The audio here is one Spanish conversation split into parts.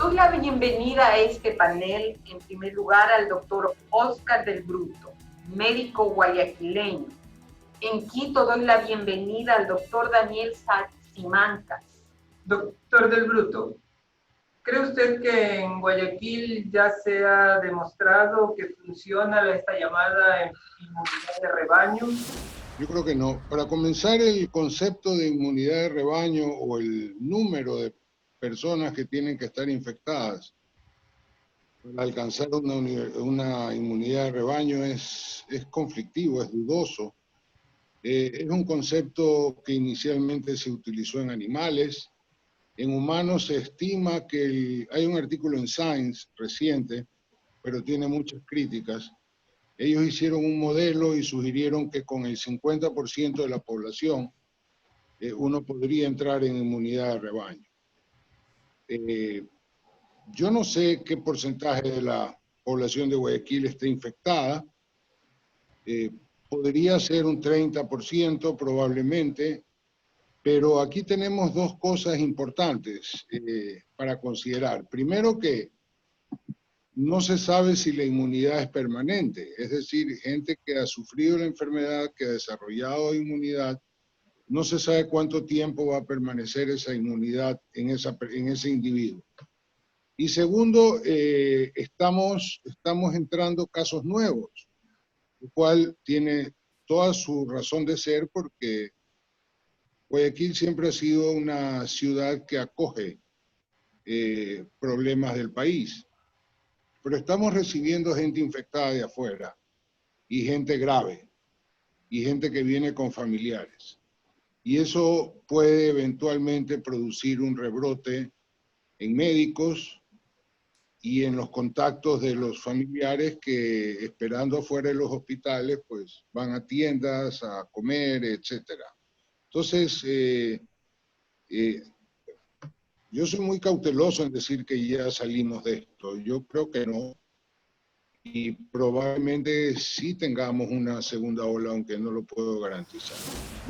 Doy la bienvenida a este panel, en primer lugar, al doctor Oscar del Bruto, médico guayaquileño. En Quito doy la bienvenida al doctor Daniel Simancas. Doctor del Bruto, ¿cree usted que en Guayaquil ya se ha demostrado que funciona esta llamada inmunidad de rebaño? Yo creo que no. Para comenzar, el concepto de inmunidad de rebaño o el número de personas que tienen que estar infectadas para alcanzar una inmunidad de rebaño es conflictivo, es dudoso. Es un concepto que inicialmente se utilizó en animales. En humanos se estima que hay un artículo en Science reciente, pero tiene muchas críticas. Ellos hicieron un modelo y sugirieron que con el 50% de la población uno podría entrar en inmunidad de rebaño. Yo no sé qué porcentaje de la población de Guayaquil está infectada. Podría ser un 30% probablemente, pero aquí tenemos dos cosas importantes para considerar. Primero que no se sabe si la inmunidad es permanente, es decir, gente que ha sufrido la enfermedad, que ha desarrollado inmunidad, no se sabe cuánto tiempo va a permanecer esa inmunidad en ese individuo. Y segundo, estamos entrando casos nuevos, lo cual tiene toda su razón de ser porque Guayaquil siempre ha sido una ciudad que acoge problemas del país. Pero estamos recibiendo gente infectada de afuera, y gente grave, y gente que viene con familiares. Y eso puede eventualmente producir un rebrote en médicos y en los contactos de los familiares que, esperando afuera de los hospitales, pues van a tiendas a comer, etc. Entonces, yo soy muy cauteloso en decir que ya salimos de esto. Yo creo que no. Y probablemente sí tengamos una segunda ola, aunque no lo puedo garantizar.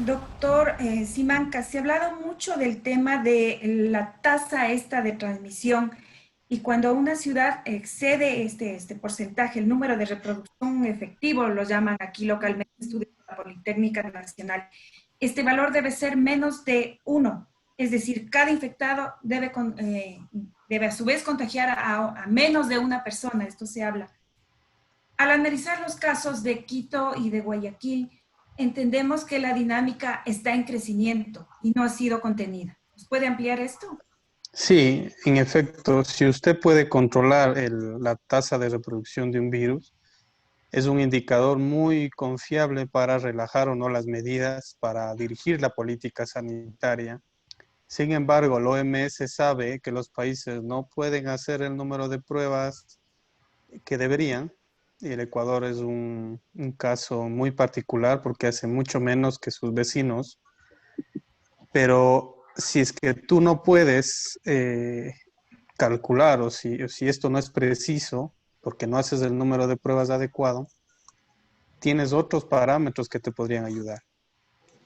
Doctor Simancas, se ha hablado mucho del tema de la tasa esta de transmisión y cuando una ciudad excede este porcentaje, el número de reproducción efectivo, lo llaman aquí localmente estudios de la Politécnica Nacional, este valor debe ser menos de 1, es decir, cada infectado debe a su vez contagiar a menos de una persona, esto se habla. Al analizar los casos de Quito y de Guayaquil, entendemos que la dinámica está en crecimiento y no ha sido contenida. ¿Nos puede ampliar esto? Sí, en efecto, si usted puede controlar la tasa de reproducción de un virus, es un indicador muy confiable para relajar o no las medidas, para dirigir la política sanitaria. Sin embargo, la OMS sabe que los países no pueden hacer el número de pruebas que deberían. Y el Ecuador es un caso muy particular porque hace mucho menos que sus vecinos. Pero si es que tú no puedes calcular o si esto no es preciso porque no haces el número de pruebas adecuado, tienes otros parámetros que te podrían ayudar.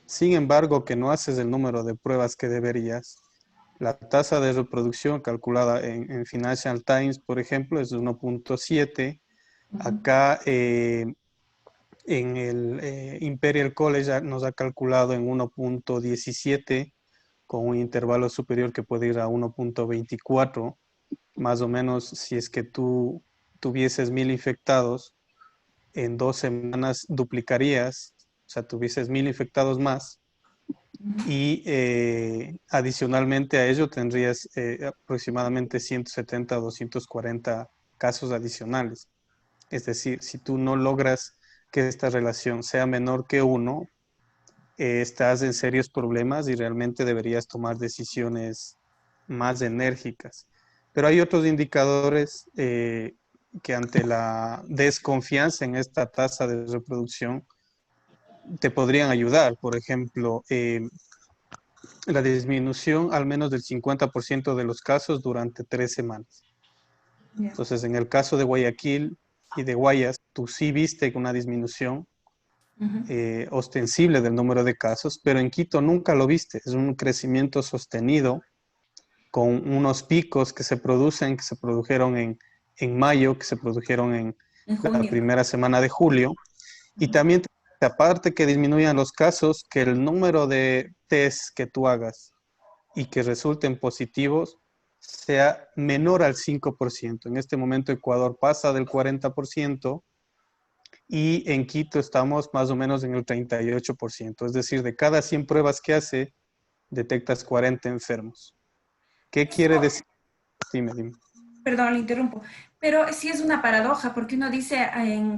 Sin embargo, que no haces el número de pruebas que deberías, la tasa de reproducción calculada en Financial Times, por ejemplo, es 1.7. Acá en el Imperial College nos ha calculado en 1.17 con un intervalo superior que puede ir a 1.24. Más o menos, si es que tú tuvieses 1,000 infectados, en 2 semanas duplicarías, o sea, tuvieses 1,000 infectados más. Y adicionalmente a ello tendrías aproximadamente 170 a 240 casos adicionales. Es decir, si tú no logras que esta relación sea menor que 1, estás en serios problemas y realmente deberías tomar decisiones más enérgicas. Pero hay otros indicadores que ante la desconfianza en esta tasa de reproducción te podrían ayudar. Por ejemplo, la disminución al menos del 50% de los casos durante 3 semanas. Entonces, en el caso de Guayaquil y de Guayas, tú sí viste una disminución ostensible del número de casos, pero en Quito nunca lo viste. Es un crecimiento sostenido con unos picos que se produjeron en mayo, que se produjeron en En la junio. primera semana de julio. Y también, aparte que disminuyan los casos, que el número de test que tú hagas y que resulten positivos sea menor al 5%. En este momento Ecuador pasa del 40% y en Quito estamos más o menos en el 38%. Es decir, de cada 100 pruebas que hace, detectas 40 enfermos. ¿Qué quiere decir? Dime. Perdón, le interrumpo, pero sí es una paradoja, porque uno dice,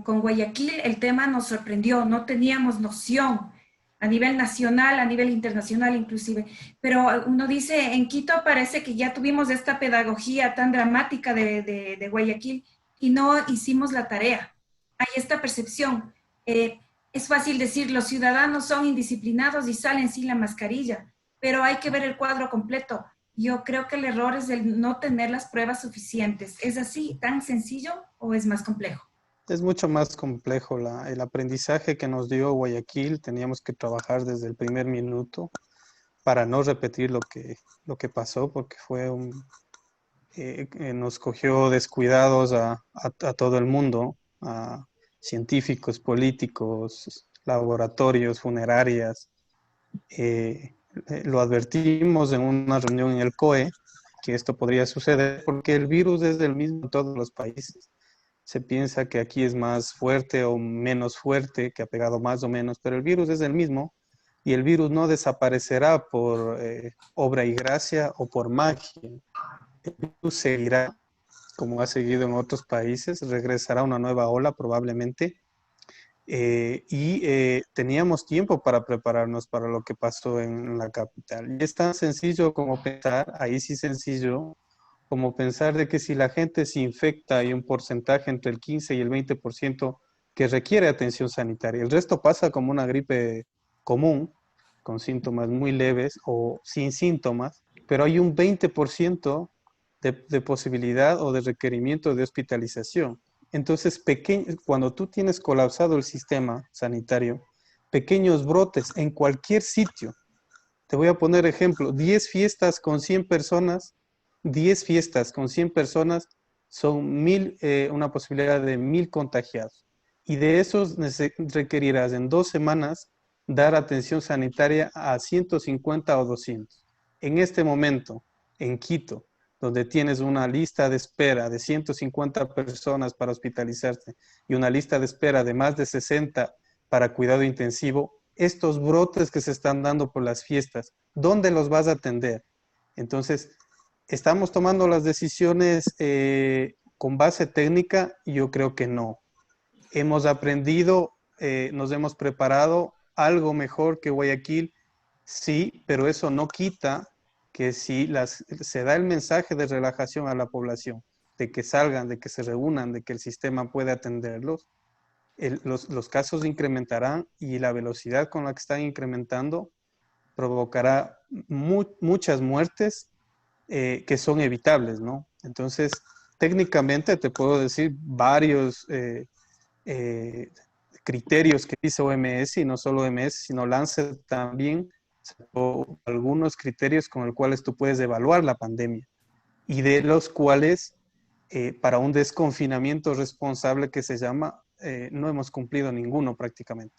con Guayaquil el tema nos sorprendió, no teníamos noción a nivel nacional, a nivel internacional inclusive, pero uno dice, en Quito parece que ya tuvimos esta pedagogía tan dramática de Guayaquil y no hicimos la tarea. Hay esta percepción. Es fácil decir, los ciudadanos son indisciplinados y salen sin la mascarilla, pero hay que ver el cuadro completo. Yo creo que el error es el no tener las pruebas suficientes. ¿Es así, tan sencillo o es más complejo? Es mucho más complejo el aprendizaje que nos dio Guayaquil. Teníamos que trabajar desde el primer minuto para no repetir lo que pasó, porque nos cogió descuidados a todo el mundo, a científicos, políticos, laboratorios, funerarias. Lo advertimos en una reunión en el COE, que esto podría suceder porque el virus es el mismo en todos los países. Se piensa que aquí es más fuerte o menos fuerte, que ha pegado más o menos, pero el virus es el mismo y el virus no desaparecerá por obra y gracia o por magia. El virus seguirá como ha seguido en otros países, regresará una nueva ola probablemente. Teníamos tiempo para prepararnos para lo que pasó en la capital. Y es tan sencillo como pensar, ahí sí sencillo, como pensar de que si la gente se infecta hay un porcentaje entre el 15 y el 20% que requiere atención sanitaria. El resto pasa como una gripe común, con síntomas muy leves o sin síntomas, pero hay un 20% de posibilidad o de requerimiento de hospitalización. Entonces, cuando tú tienes colapsado el sistema sanitario, pequeños brotes en cualquier sitio. Te voy a poner ejemplo, 10 fiestas con 100 personas, 10 fiestas con 100 personas son una posibilidad de 1000 contagiados. Y de esos requerirás en 2 semanas dar atención sanitaria a 150 o 200. En este momento, en Quito, donde tienes una lista de espera de 150 personas para hospitalizarse y una lista de espera de más de 60 para cuidado intensivo, estos brotes que se están dando por las fiestas, ¿dónde los vas a atender? Entonces, ¿estamos tomando las decisiones con base técnica? Yo creo que no. Hemos aprendido, nos hemos preparado algo mejor que Guayaquil, sí, pero eso no quita que si se da el mensaje de relajación a la población, de que salgan, de que se reúnan, de que el sistema puede atenderlos, los casos incrementarán y la velocidad con la que están incrementando provocará muchas muertes que son evitables, ¿no? Entonces, técnicamente te puedo decir varios criterios que dice OMS, y no solo OMS, sino Lancet también, o algunos criterios con los cuales tú puedes evaluar la pandemia y de los cuales para un desconfinamiento responsable que se llama, no hemos cumplido ninguno prácticamente.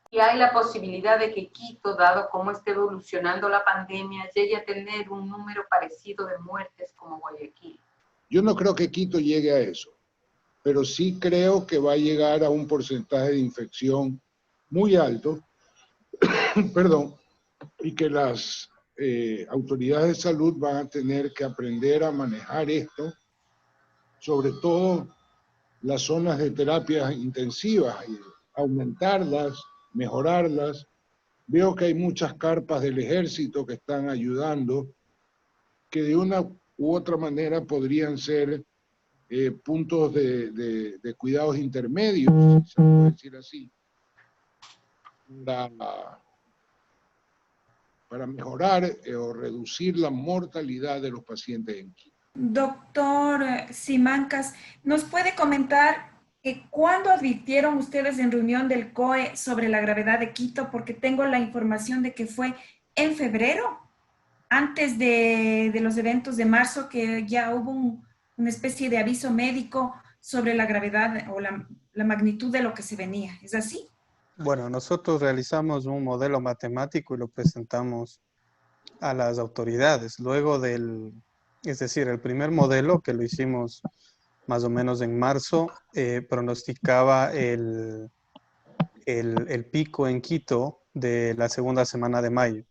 Y hay la posibilidad de que Quito, dado cómo está evolucionando la pandemia, llegue a tener un número parecido de muertes como Guayaquil. Yo no creo que Quito llegue a eso, pero sí creo que va a llegar a un porcentaje de infección muy alto, perdón, y que las autoridades de salud van a tener que aprender a manejar esto, sobre todo las zonas de terapias intensivas, y aumentarlas, mejorarlas. Veo que hay muchas carpas del ejército que están ayudando, que de una u otra manera podrían ser puntos de cuidados intermedios, si se puede decir así, para mejorar o reducir la mortalidad de los pacientes en Quito. Doctor Simancas, ¿nos puede comentar cuándo advirtieron ustedes en reunión del COE sobre la gravedad de Quito? Porque tengo la información de que fue en febrero. antes de los eventos de marzo, que ya hubo una especie de aviso médico sobre la gravedad o la magnitud de lo que se venía. ¿Es así? Bueno, nosotros realizamos un modelo matemático y lo presentamos a las autoridades. Luego es decir, el primer modelo que lo hicimos más o menos en marzo, pronosticaba el pico en Quito de la segunda semana de mayo.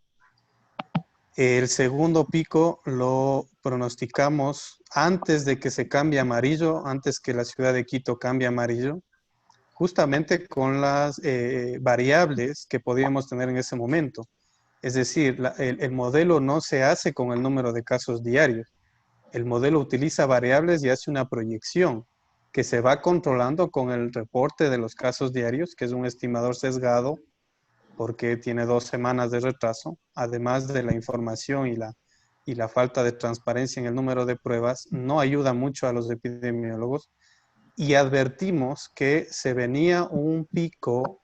El segundo pico lo pronosticamos antes de que se cambie a amarillo, antes que la ciudad de Quito cambie a amarillo, justamente con las variables que podíamos tener en ese momento. Es decir, el modelo no se hace con el número de casos diarios. El modelo utiliza variables y hace una proyección que se va controlando con el reporte de los casos diarios, que es un estimador sesgado porque tiene 2 semanas de retraso, además de la información y la falta de transparencia en el número de pruebas, no ayuda mucho a los epidemiólogos. Y advertimos que se venía un pico,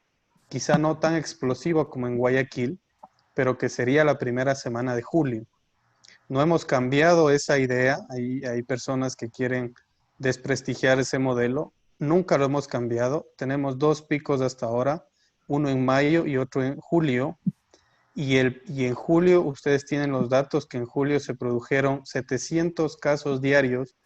quizá no tan explosivo como en Guayaquil, pero que sería la primera semana de julio. No hemos cambiado esa idea, hay personas que quieren desprestigiar ese modelo, nunca lo hemos cambiado, tenemos 2 picos hasta ahora, uno en mayo y otro en julio, y en julio ustedes tienen los datos que en julio se produjeron 700 casos diarios,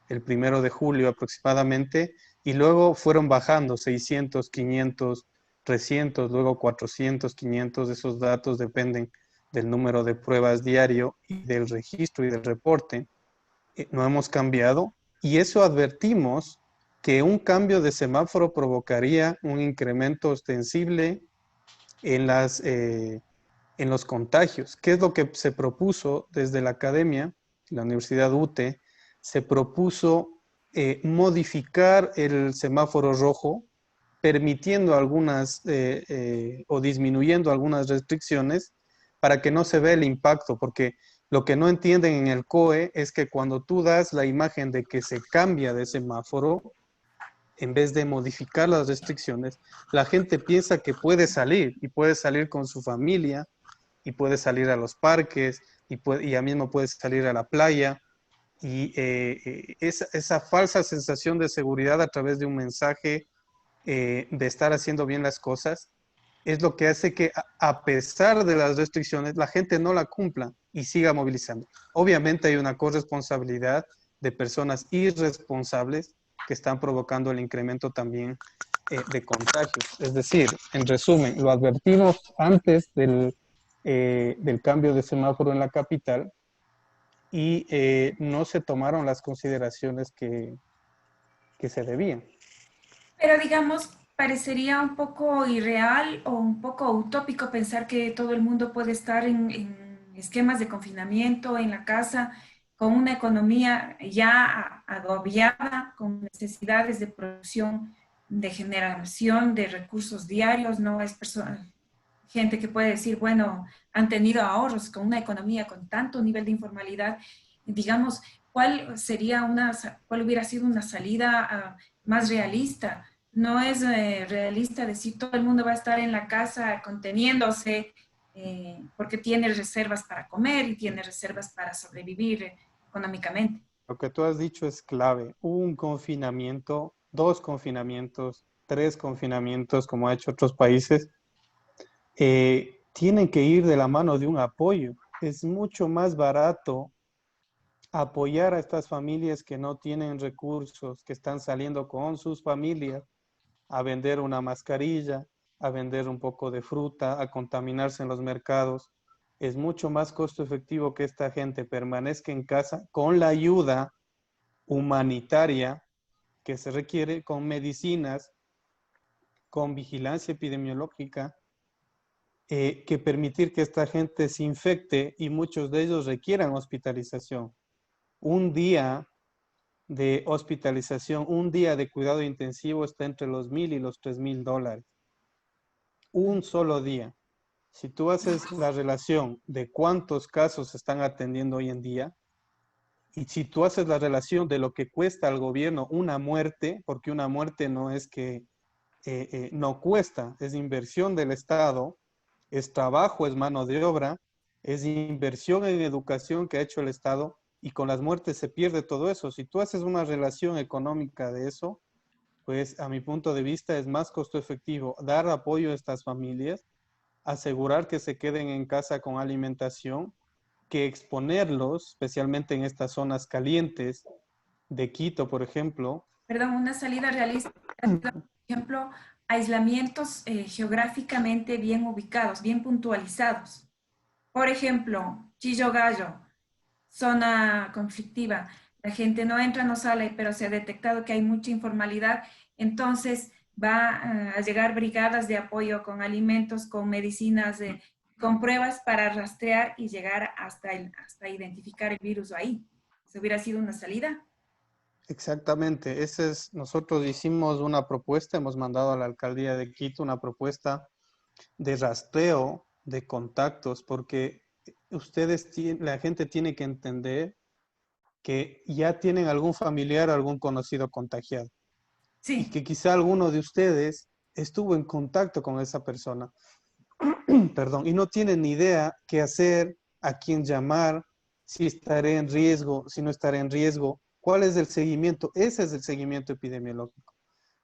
el 1 de julio aproximadamente, y luego fueron bajando 600, 500, 300, luego 400, 500, esos datos dependen del número de pruebas diario y del registro y del reporte. No hemos cambiado y eso advertimos que un cambio de semáforo provocaría un incremento ostensible en los contagios. ¿Qué es lo que se propuso desde la academia, la Universidad UTE? Se propuso modificar el semáforo rojo, permitiendo algunas o disminuyendo algunas restricciones para que no se vea el impacto, porque lo que no entienden en el COE es que cuando tú das la imagen de que se cambia de semáforo, en vez de modificar las restricciones, la gente piensa que puede salir y puede salir con su familia y puede salir a los parques y ya mismo puede salir a la playa. Y esa falsa sensación de seguridad a través de un mensaje de estar haciendo bien las cosas es lo que hace que a pesar de las restricciones la gente no la cumpla y siga movilizando. Obviamente hay una corresponsabilidad de personas irresponsables que están provocando el incremento también de contagios. Es decir, en resumen, lo advertimos antes del cambio de semáforo en la capital y no se tomaron las consideraciones que se debían. Pero digamos, parecería un poco irreal o un poco utópico pensar que todo el mundo puede estar en esquemas de confinamiento en la casa con una economía ya agobiada, con necesidades de producción, de generación de recursos diarios. No es gente que puede decir, bueno, han tenido ahorros con una economía con tanto nivel de informalidad. Digamos, ¿cuál hubiera sido una salida más realista? No es realista decir todo el mundo va a estar en la casa conteniéndose porque tiene reservas para comer y tiene reservas para sobrevivir económicamente. Lo que tú has dicho es clave. Un confinamiento, 2 confinamientos, 3 confinamientos, como ha hecho otros países, tienen que ir de la mano de un apoyo. Es mucho más barato apoyar a estas familias que no tienen recursos, que están saliendo con sus familias a vender una mascarilla, a vender un poco de fruta, a contaminarse en los mercados. Es mucho más costo efectivo que esta gente permanezca en casa con la ayuda humanitaria que se requiere, con medicinas, con vigilancia epidemiológica, que permitir que esta gente se infecte y muchos de ellos requieran hospitalización. Un día de hospitalización, un día de cuidado intensivo está entre los $1,000 y los $3,000. Un solo día. Si tú haces la relación de cuántos casos se están atendiendo hoy en día, y si tú haces la relación de lo que cuesta al gobierno una muerte, porque una muerte no es que no cuesta, es inversión del Estado, es trabajo, es mano de obra, es inversión en educación que ha hecho el Estado y con las muertes se pierde todo eso. Si tú haces una relación económica de eso, pues a mi punto de vista es más costo efectivo dar apoyo a estas familias, asegurar que se queden en casa con alimentación, que exponerlos, especialmente en estas zonas calientes de Quito, por ejemplo. Perdón, una salida realista, por ejemplo, aislamientos geográficamente bien ubicados, bien puntualizados. Por ejemplo, Chillo Gallo, zona conflictiva. La gente no entra, no sale, pero se ha detectado que hay mucha informalidad. Entonces va a llegar brigadas de apoyo con alimentos, con medicinas, con pruebas para rastrear y llegar hasta identificar el virus ahí. Eso hubiera sido una salida. Exactamente, nosotros hicimos una propuesta, hemos mandado a la alcaldía de Quito una propuesta de rastreo de contactos, porque la gente tiene que entender que ya tienen algún familiar o algún conocido contagiado. Sí. Y que quizá alguno de ustedes estuvo en contacto con esa persona, perdón, y no tienen ni idea qué hacer, a quién llamar, si estaré en riesgo, si no estaré en riesgo. ¿Cuál es el seguimiento? Ese es el seguimiento epidemiológico.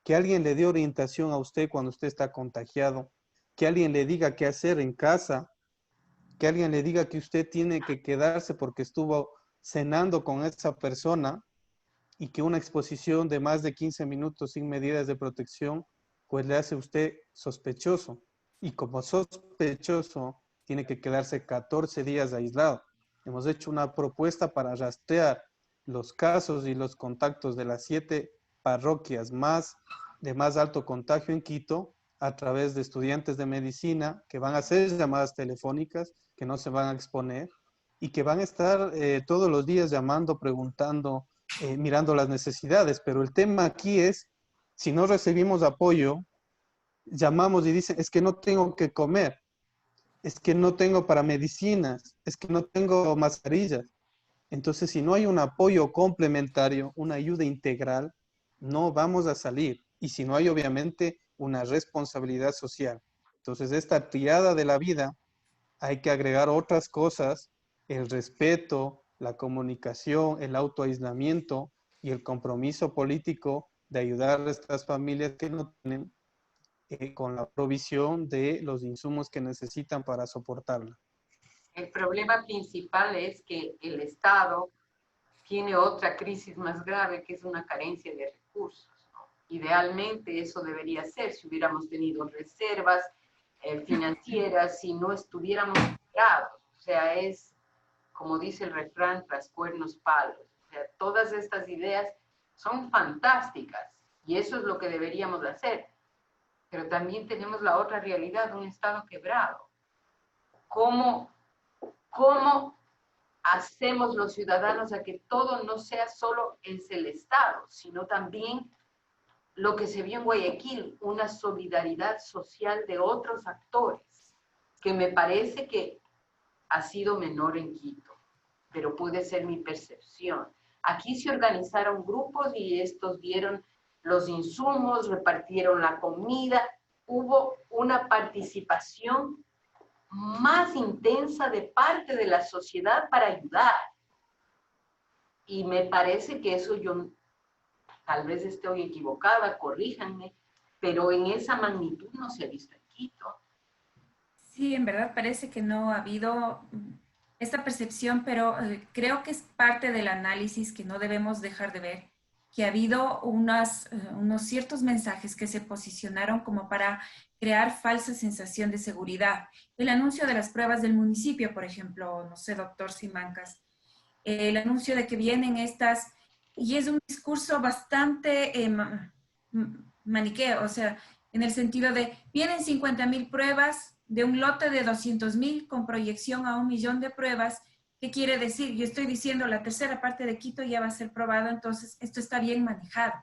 Que alguien le dé orientación a usted cuando usted está contagiado, que alguien le diga qué hacer en casa, que alguien le diga que usted tiene que quedarse porque estuvo cenando con esa persona y que una exposición de más de 15 minutos sin medidas de protección, pues le hace a usted sospechoso. Y como sospechoso, tiene que quedarse 14 días aislado. Hemos hecho una propuesta para rastrear los casos y los contactos de las 7 parroquias de más alto contagio en Quito a través de estudiantes de medicina que van a hacer llamadas telefónicas, que no se van a exponer y que van a estar todos los días llamando, preguntando, mirando las necesidades. Pero el tema aquí es, si no recibimos apoyo, llamamos y dicen, es que no tengo que comer, es que no tengo para medicinas, es que no tengo mascarillas. Entonces, si no hay un apoyo complementario, una ayuda integral, no vamos a salir. Y si no hay, obviamente, una responsabilidad social. Entonces, esta triada de la vida, hay que agregar otras cosas, el respeto, la comunicación, el autoaislamiento y el compromiso político de ayudar a estas familias que no tienen con la provisión de los insumos que necesitan para soportarla. El problema principal es que el Estado tiene otra crisis más grave, que es una carencia de recursos, ¿no? Idealmente eso debería ser, si hubiéramos tenido reservas financieras, si no estuviéramos quebrados. O sea, es, como dice el refrán, tras cuernos palos. O sea, todas estas ideas son fantásticas y eso es lo que deberíamos hacer. Pero también tenemos la otra realidad, un Estado quebrado. ¿Cómo hacemos los ciudadanos a que todo no sea solo es el Estado, sino también lo que se vio en Guayaquil, una solidaridad social de otros actores, que me parece que ha sido menor en Quito, pero puede ser mi percepción. Aquí se organizaron grupos y estos dieron los insumos, repartieron la comida, hubo una participación más intensa de parte de la sociedad para ayudar. Y me parece que eso yo tal vez estoy equivocada, corríjanme, pero en esa magnitud no se ha visto en Quito. Sí, en verdad parece que no ha habido esta percepción, pero creo que es parte del análisis que no debemos dejar de ver, que ha habido unos ciertos mensajes que se posicionaron como para crear falsa sensación de seguridad. El anuncio de las pruebas del municipio, por ejemplo, no sé, doctor Simancas, el anuncio de que vienen estas, y es un discurso bastante maniqueo, o sea, en el sentido de, vienen 50,000 pruebas de un lote de 200,000 con proyección a 1,000,000 de pruebas. ¿Qué quiere decir? Yo estoy diciendo la tercera parte de Quito ya va a ser probado, entonces esto está bien manejado.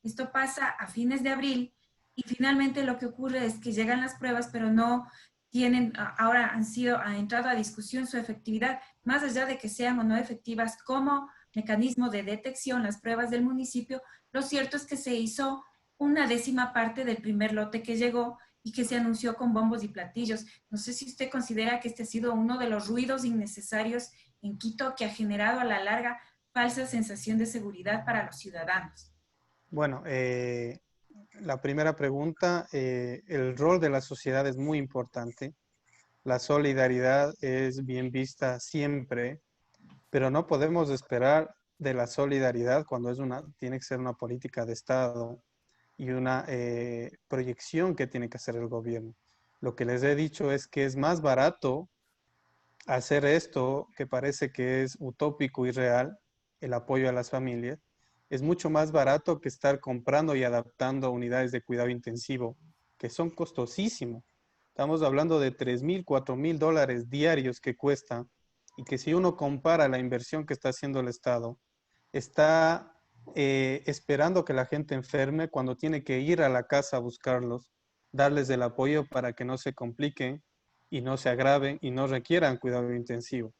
Esto pasa a fines de abril y finalmente lo que ocurre es que llegan las pruebas, pero no tienen, ahora ha entrado a discusión su efectividad, más allá de que sean o no efectivas como mecanismo de detección, las pruebas del municipio. Lo cierto es que se hizo una 10ª parte del primer lote que llegó y que se anunció con bombos y platillos. No sé si usted considera que este ha sido uno de los ruidos innecesarios en Quito que ha generado a la larga falsa sensación de seguridad para los ciudadanos. Bueno, la primera pregunta, el rol de la sociedad es muy importante. La solidaridad es bien vista siempre, pero no podemos esperar de la solidaridad cuando tiene que ser una política de Estado y una proyección que tiene que hacer el gobierno. Lo que les he dicho es que es más barato hacer esto, que parece que es utópico y real, el apoyo a las familias, es mucho más barato que estar comprando y adaptando unidades de cuidado intensivo, que son costosísimos. Estamos hablando de $3,000, $4,000 diarios que cuesta, y que si uno compara la inversión que está haciendo el Estado, está esperando que la gente enferme cuando tiene que ir a la casa a buscarlos, darles el apoyo para que no se compliquen y no se agraven y no requieran cuidado intensivo.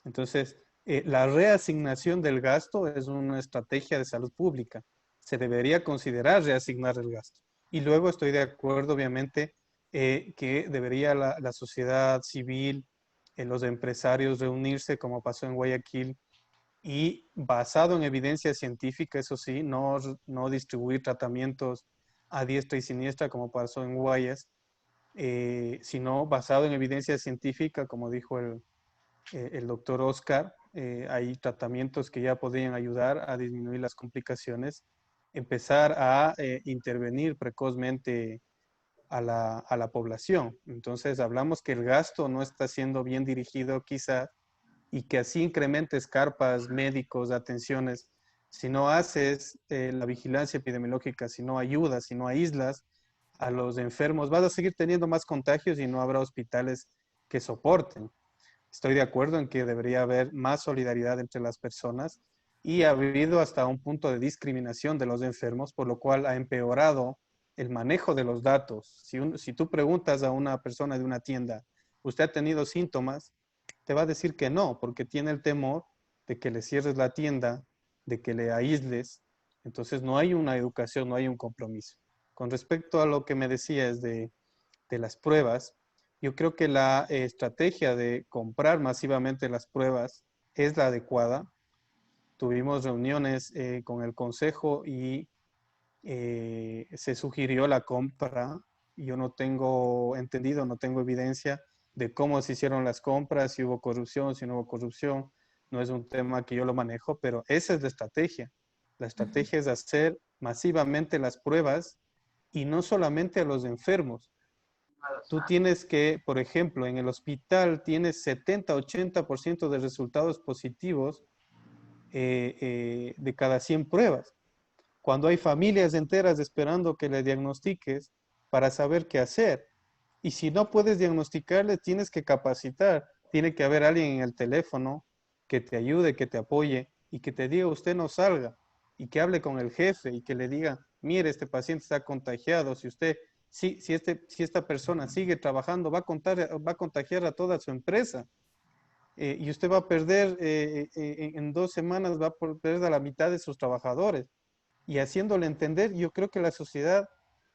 Entonces, la reasignación del gasto es una estrategia de salud pública. Se debería considerar reasignar el gasto. Y luego estoy de acuerdo, obviamente, que debería la sociedad civil, los empresarios reunirse como pasó en Guayaquil y basado en evidencia científica, eso sí, no distribuir tratamientos a diestra y siniestra como pasó en Guayas, sino basado en evidencia científica, como dijo el doctor Oscar. Hay tratamientos que ya podrían ayudar a disminuir las complicaciones, empezar a intervenir precozmente a la población. Entonces hablamos que el gasto no está siendo bien dirigido quizá, y que así incrementes carpas, médicos, atenciones. Si no haces la vigilancia epidemiológica, si no ayudas, si no aíslas a los enfermos, vas a seguir teniendo más contagios y no habrá hospitales que soporten. Estoy de acuerdo en que debería haber más solidaridad entre las personas y ha habido hasta un punto de discriminación de los enfermos, por lo cual ha empeorado el manejo de los datos. Si tú preguntas a una persona de una tienda, ¿usted ha tenido síntomas? Te va a decir que no, porque tiene el temor de que le cierres la tienda, de que le aísles. Entonces no hay una educación, no hay un compromiso. Con respecto a lo que me decías de las pruebas, yo creo que la estrategia de comprar masivamente las pruebas es la adecuada. Tuvimos reuniones con el consejo y se sugirió la compra. Yo no tengo entendido, no tengo evidencia de cómo se hicieron las compras, si hubo corrupción, si no hubo corrupción. No es un tema que yo lo manejo, pero esa es la estrategia. La estrategia es hacer masivamente las pruebas y no solamente a los enfermos. Tú tienes que, por ejemplo, en el hospital tienes 70-80% de resultados positivos de cada 100 pruebas. Cuando hay familias enteras esperando que le diagnostiques para saber qué hacer. Y si no puedes diagnosticarle, tienes que capacitar. Tiene que haber alguien en el teléfono que te ayude, que te apoye y que te diga usted no salga, y que hable con el jefe y que le diga, mire, este paciente está contagiado. Si esta persona sigue trabajando, va a contagiar a toda su empresa. Y usted va a perder, en 2 semanas va a perder a la mitad de sus trabajadores. Y haciéndole entender, yo creo que la sociedad,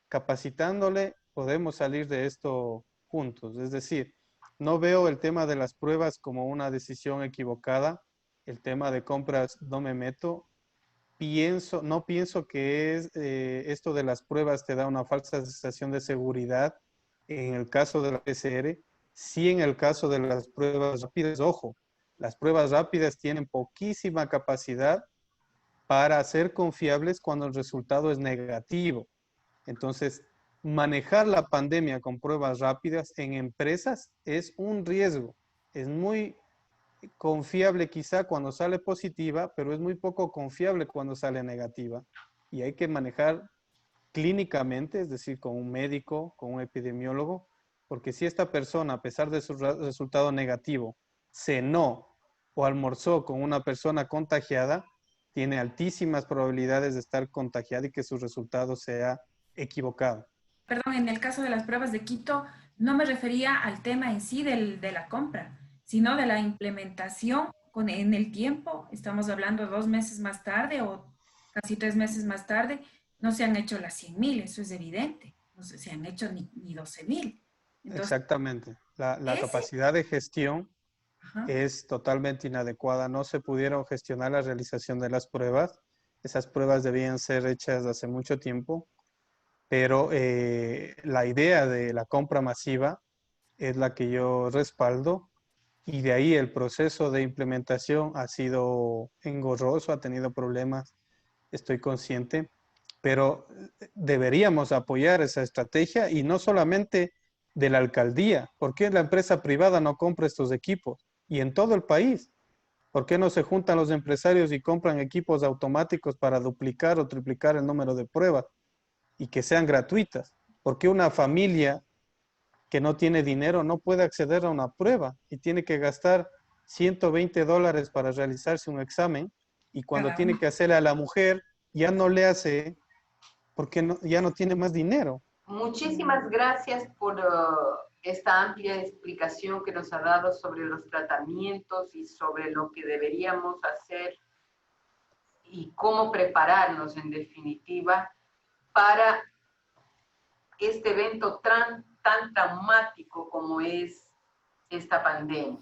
capacitándole, podemos salir de esto juntos. Es decir, no veo el tema de las pruebas como una decisión equivocada. El tema de compras no me meto. No pienso que esto de las pruebas te da una falsa sensación de seguridad en el caso de la PCR. Sí, en el caso de las pruebas rápidas, ojo, las pruebas rápidas tienen poquísima capacidad para ser confiables cuando el resultado es negativo. Entonces, manejar la pandemia con pruebas rápidas en empresas es un riesgo. Es muy confiable quizá cuando sale positiva, pero es muy poco confiable cuando sale negativa. Y hay que manejar clínicamente, es decir, con un médico, con un epidemiólogo, porque si esta persona, a pesar de su resultado negativo, cenó o almorzó con una persona contagiada, tiene altísimas probabilidades de estar contagiada y que su resultado sea equivocado. Perdón, en el caso de las pruebas de Quito, no me refería al tema en sí de la compra, sino de la implementación en el tiempo. Estamos hablando 2 meses más tarde o casi 3 meses más tarde, no se han hecho las 100,000, eso es evidente. no sé, se han hecho ni 12,000. Entonces, Exactamente. La ese- capacidad de gestión ajá, es totalmente inadecuada. No se pudieron gestionar la realización de las pruebas. Esas pruebas debían ser hechas hace mucho tiempo, pero la idea de la compra masiva es la que yo respaldo y de ahí el proceso de implementación ha sido engorroso, ha tenido problemas, estoy consciente, pero deberíamos apoyar esa estrategia y no solamente de la alcaldía. ¿Por qué la empresa privada no compra estos equipos? Y en todo el país. ¿Por qué no se juntan los empresarios y compran equipos automáticos para duplicar o triplicar el número de pruebas y que sean gratuitas? ¿Por qué una familia que no tiene dinero no puede acceder a una prueba y tiene que gastar $120 para realizarse un examen y cuando cada tiene uno? que hacerle a la mujer ya no le hace porque no, ya no tiene más dinero? Muchísimas gracias por esta amplia explicación que nos ha dado sobre los tratamientos y sobre lo que deberíamos hacer y cómo prepararnos en definitiva para este evento tan traumático como es esta pandemia.